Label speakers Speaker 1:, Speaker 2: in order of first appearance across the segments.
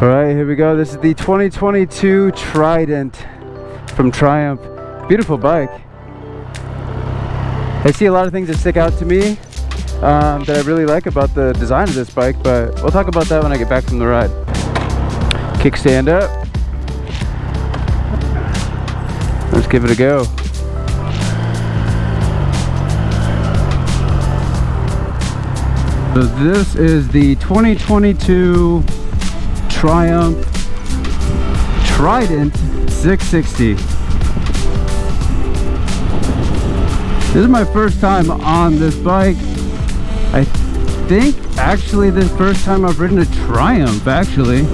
Speaker 1: All right, here we go. This is the 2022 Trident from Triumph. Beautiful bike. I see a lot of things that stick out to me that I really like about the design of this bike, but we'll talk about that when I get back from the ride. Kickstand up. Let's give it a go. So this is the 2022 Triumph Trident 660. This is my first time on this bike. I think actually the first time I've ridden a Triumph actually.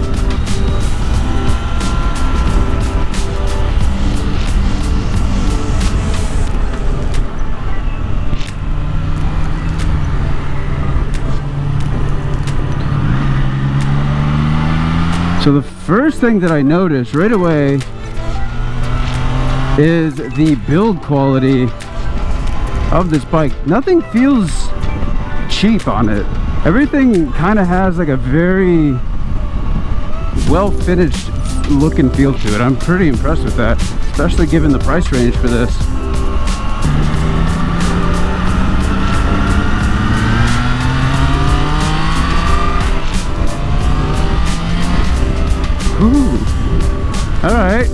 Speaker 1: So the first thing that I noticed right away is the build quality of this bike. Nothing feels cheap on it. Everything kind of has like a very well finished look and feel to it. I'm pretty impressed with that, especially given the price range for this. Ooh. All right.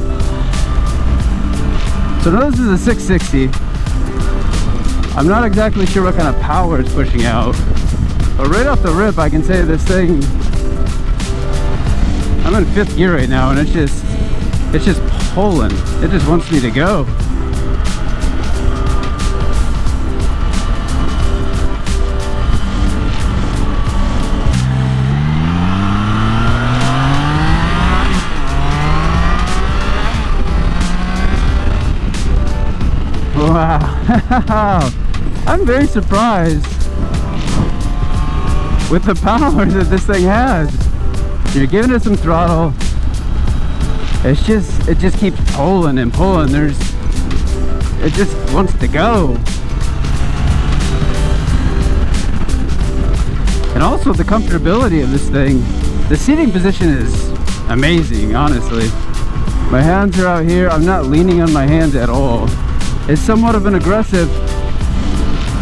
Speaker 1: So now this is a 660. I'm not exactly sure what kind of power it's pushing out, but right off the rip, I can say this thing. I'm in 5th gear right now, and it's just pulling. It just wants me to go. Wow, I'm very surprised with the power that this thing has. You're giving it some throttle. It just keeps pulling and pulling. It just wants to go. And also the comfortability of this thing. The seating position is amazing, honestly. My hands are out here. I'm not leaning on my hands at all. It's somewhat of an aggressive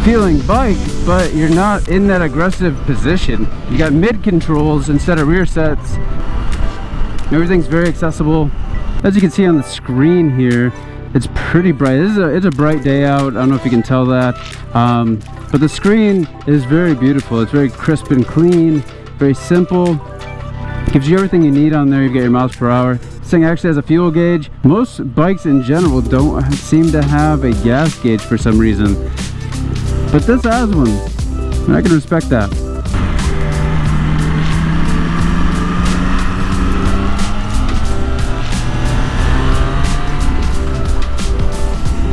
Speaker 1: feeling bike, but you're not in that aggressive position. You got mid controls instead of rear sets. Everything's very accessible. As you can see on the screen here, it's pretty bright. It's a bright day out. I don't know if you can tell that, but the screen is very beautiful. It's very crisp and clean, very simple. Gives you everything you need on there. You've got your miles per hour. This thing actually has a fuel gauge. Most bikes in general don't seem to have a gas gauge for some reason, but this has one, and I can respect that.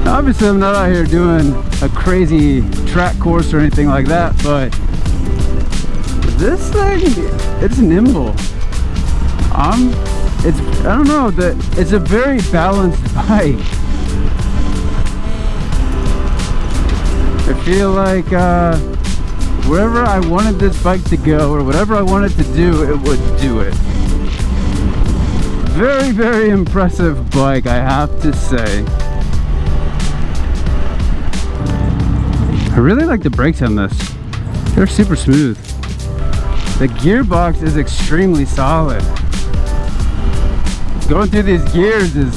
Speaker 1: Obviously I'm not out here doing a crazy track course or anything like that, but this thing, it's nimble. I don't know, it's a very balanced bike. I feel like wherever I wanted this bike to go or whatever I wanted to do, it would do it. Very, very impressive bike, I have to say. I really like the brakes on this. They're super smooth. The gearbox is extremely solid. Going through these gears is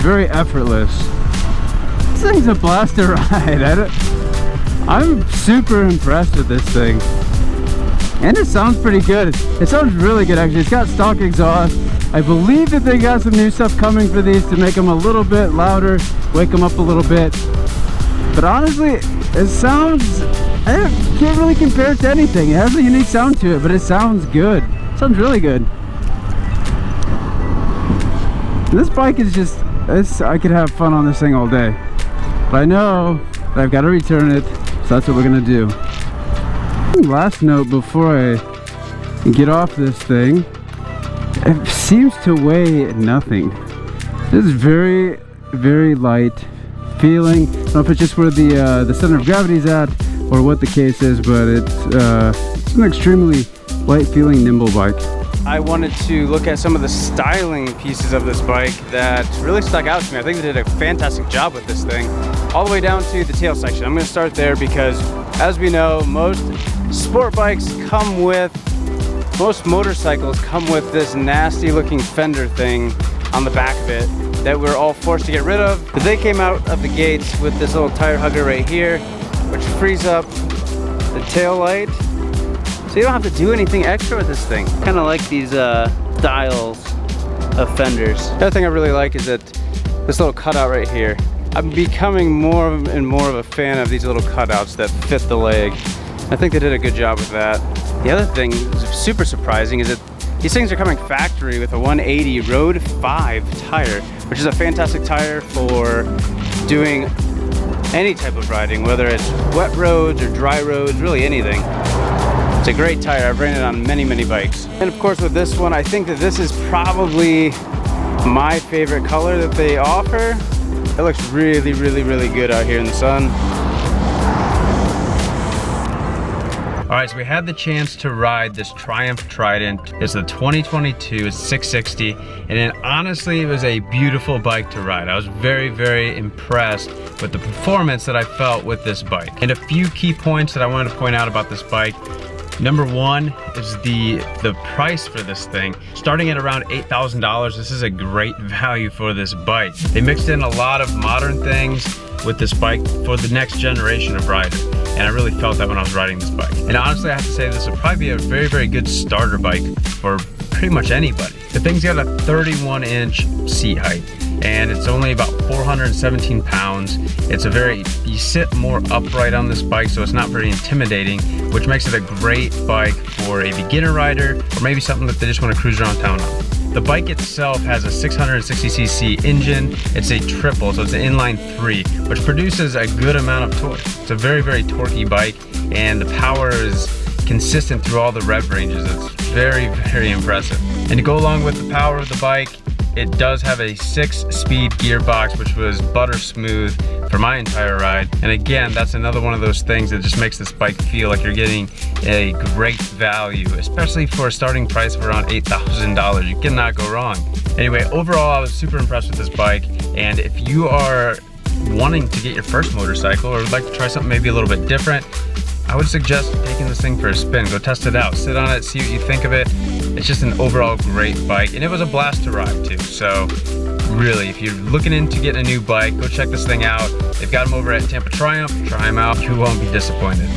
Speaker 1: very effortless. This thing's a blast to ride. I'm super impressed with this thing. And it sounds pretty good. It sounds really good actually. It's got stock exhaust. I believe that they got some new stuff coming for these to make them a little bit louder, wake them up a little bit. But honestly, it sounds, I can't really compare it to anything. It has a unique sound to it, but it sounds good. It sounds really good. This bike is just, I could have fun on this thing all day. But I know that I've got to return it, so that's what we're going to do. Last note before I get off this thing, it seems to weigh nothing. This is very, very light feeling. I don't know if it's just where the center of gravity is at or what the case is, but it's an extremely light feeling nimble bike. I wanted to look at some of the styling pieces of this bike that really stuck out to me. I think they did a fantastic job with this thing, all the way down to the tail section. I'm gonna start there because, as we know, most sport bikes come with, most motorcycles come with this nasty looking fender thing on the back of it that we're all forced to get rid of. But they came out of the gates with this little tire hugger right here, which frees up the tail light, so you don't have to do anything extra with this thing. Kind of like these styles of fenders. The other thing I really like is that this little cutout right here. I'm becoming more and more of a fan of these little cutouts that fit the leg. I think they did a good job with that. The other thing that's super surprising is that these things are coming factory with a 180 Road 5 tire, which is a fantastic tire for doing any type of riding, whether it's wet roads or dry roads, really anything. It's a great tire. I've ridden it on many, many bikes. And of course with this one, I think that this is probably my favorite color that they offer. It looks really, really, really good out here in the sun. All right, so we had the chance to ride this Triumph Trident. It's the 2022, it's 660, and honestly, it was a beautiful bike to ride. I was very, very impressed with the performance that I felt with this bike. And a few key points that I wanted to point out about this bike. Number one is the price for this thing. Starting at around $8,000, this is a great value for this bike. They mixed in a lot of modern things with this bike for the next generation of riders. And I really felt that when I was riding this bike. And honestly, I have to say this would probably be a very, very good starter bike for pretty much anybody. The thing's got a 31-inch seat height, and it's only about 417 pounds. It's a very, you sit more upright on this bike, so it's not very intimidating, which makes it a great bike for a beginner rider, or maybe something that they just want to cruise around town on. The bike itself has a 660cc engine. It's a triple, so it's an inline 3, which produces a good amount of torque. It's a very, very torquey bike, and the power is consistent through all the rev ranges. It's very, very impressive. And to go along with the power of the bike, it does have a 6-speed gearbox, which was butter smooth for my entire ride. And again, that's another one of those things that just makes this bike feel like you're getting a great value, especially for a starting price of around $8,000. You cannot go wrong. Anyway, overall, I was super impressed with this bike. And if you are wanting to get your first motorcycle or would like to try something maybe a little bit different, I would suggest taking this thing for a spin. Go test it out, sit on it, see what you think of it. It's just an overall great bike, and it was a blast to ride too. So really, if you're looking into getting a new bike, go check this thing out. They've got them over at Tampa Triumph. Try them out, you won't be disappointed.